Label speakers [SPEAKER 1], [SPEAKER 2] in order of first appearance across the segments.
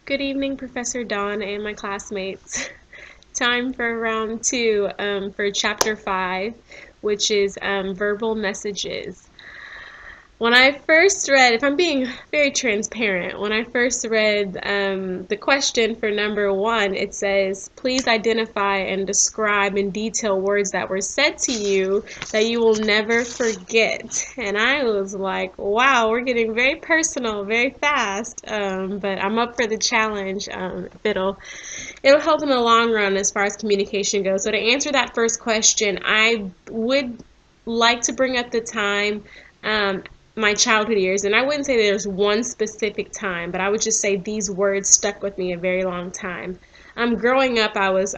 [SPEAKER 1] Good evening, Professor Dawn and my classmates. Time for round two for chapter 5, which is verbal messages. When I first read, if I'm being very transparent, when I first read the question for number 1, it says, please identify and describe in detail words that were said to you that you will never forget. And I was like, wow, we're getting very personal, very fast. But I'm up for the challenge. It'll help in the long run as far as communication goes. So to answer that first question, I would like to bring up the time my childhood years, and I wouldn't say there's one specific time, but I would just say these words stuck with me a very long time. Growing up, I was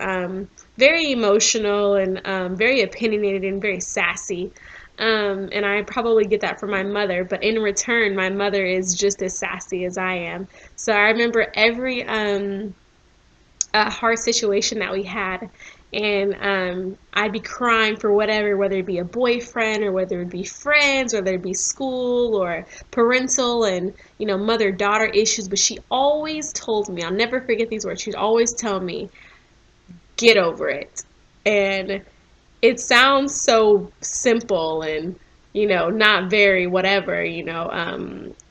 [SPEAKER 1] very emotional and very opinionated and very sassy. And I probably get that from my mother, but in return, my mother is just as sassy as I am. So I remember every hard situation that we had, and I'd be crying for whatever, whether it be a boyfriend or whether it be friends, whether it be school or parental and mother-daughter issues. But she always told me, I'll never forget these words, she'd always tell me, get over it. And it sounds so simple and not very whatever,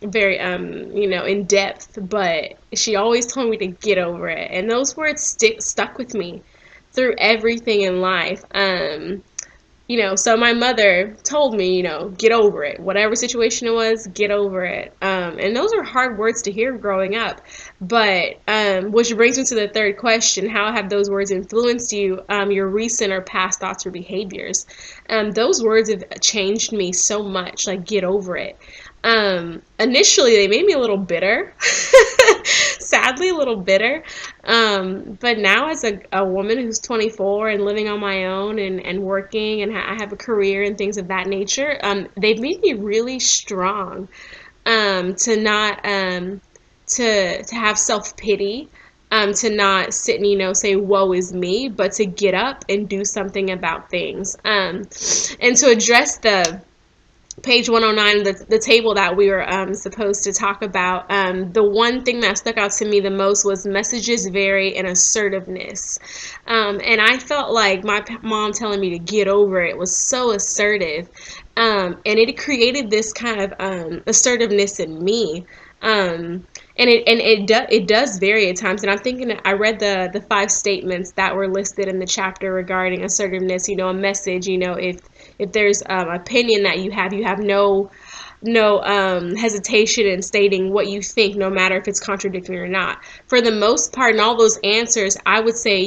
[SPEAKER 1] very in depth, but she always told me to get over it, and those words stuck with me through everything in life. So my mother told me, get over it. Whatever situation it was, get over it. And those are hard words to hear growing up. But which brings me to the third question: how have those words influenced you, your recent or past thoughts or behaviors? Those words have changed me so much. Like, get over it. Initially, they made me a little bitter. Sadly, a little bitter. But now, as a woman who's 24 and living on my own and working, and I have a career and things of that nature, they've made me really strong, to not to have self-pity, to not sit and say woe is me, but to get up and do something about things, and to address the page 109, the table that we were supposed to talk about. The one thing that stuck out to me the most was messages vary in assertiveness. And I felt like my mom telling me to get over it was so assertive. And it created this kind of assertiveness in me. And it does vary at times. And I'm thinking, I read the 5 statements that were listed in the chapter regarding assertiveness. A message, if there's opinion that you have no hesitation in stating what you think, no matter if it's contradicting or not. For the most part, in all those answers, I would say,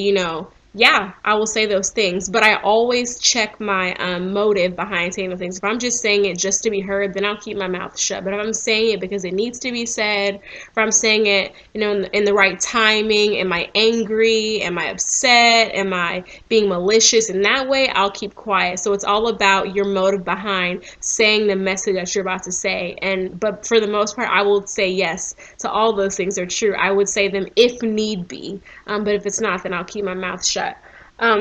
[SPEAKER 1] yeah, I will say those things, but I always check my motive behind saying the things. If I'm just saying it just to be heard, then I'll keep my mouth shut. But if I'm saying it because it needs to be said, if I'm saying it, in the right timing, am I angry? Am I upset? Am I being malicious? In that way, I'll keep quiet. So it's all about your motive behind saying the message that you're about to say. But for the most part, I will say yes to all those things are true. I would say them if need be. But if it's not, then I'll keep my mouth shut.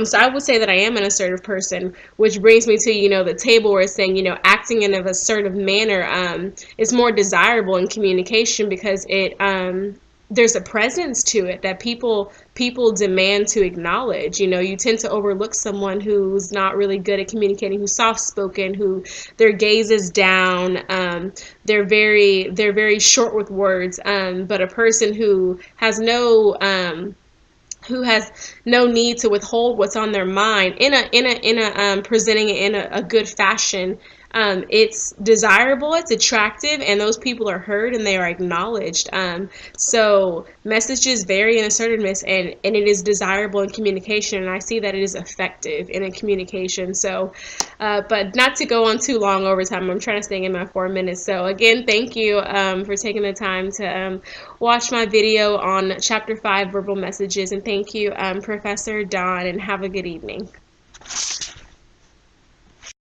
[SPEAKER 1] So I would say that I am an assertive person, which brings me to, the table where it's saying, acting in an assertive manner is more desirable in communication because it there's a presence to it that people demand to acknowledge. You tend to overlook someone who's not really good at communicating, who's soft-spoken, who their gaze is down, they're very short with words, but a person who has no need to withhold what's on their mind in a presenting it in a good fashion. It's desirable, it's attractive, and those people are heard and they are acknowledged. So messages vary in assertiveness, and it is desirable in communication, and I see that it is effective in a communication. So, but not to go on too long over time, I'm trying to stay in my 4 minutes. So again, thank you for taking the time to watch my video on Chapter 5, Verbal Messages, and thank you, Professor Dawn, and have a good evening.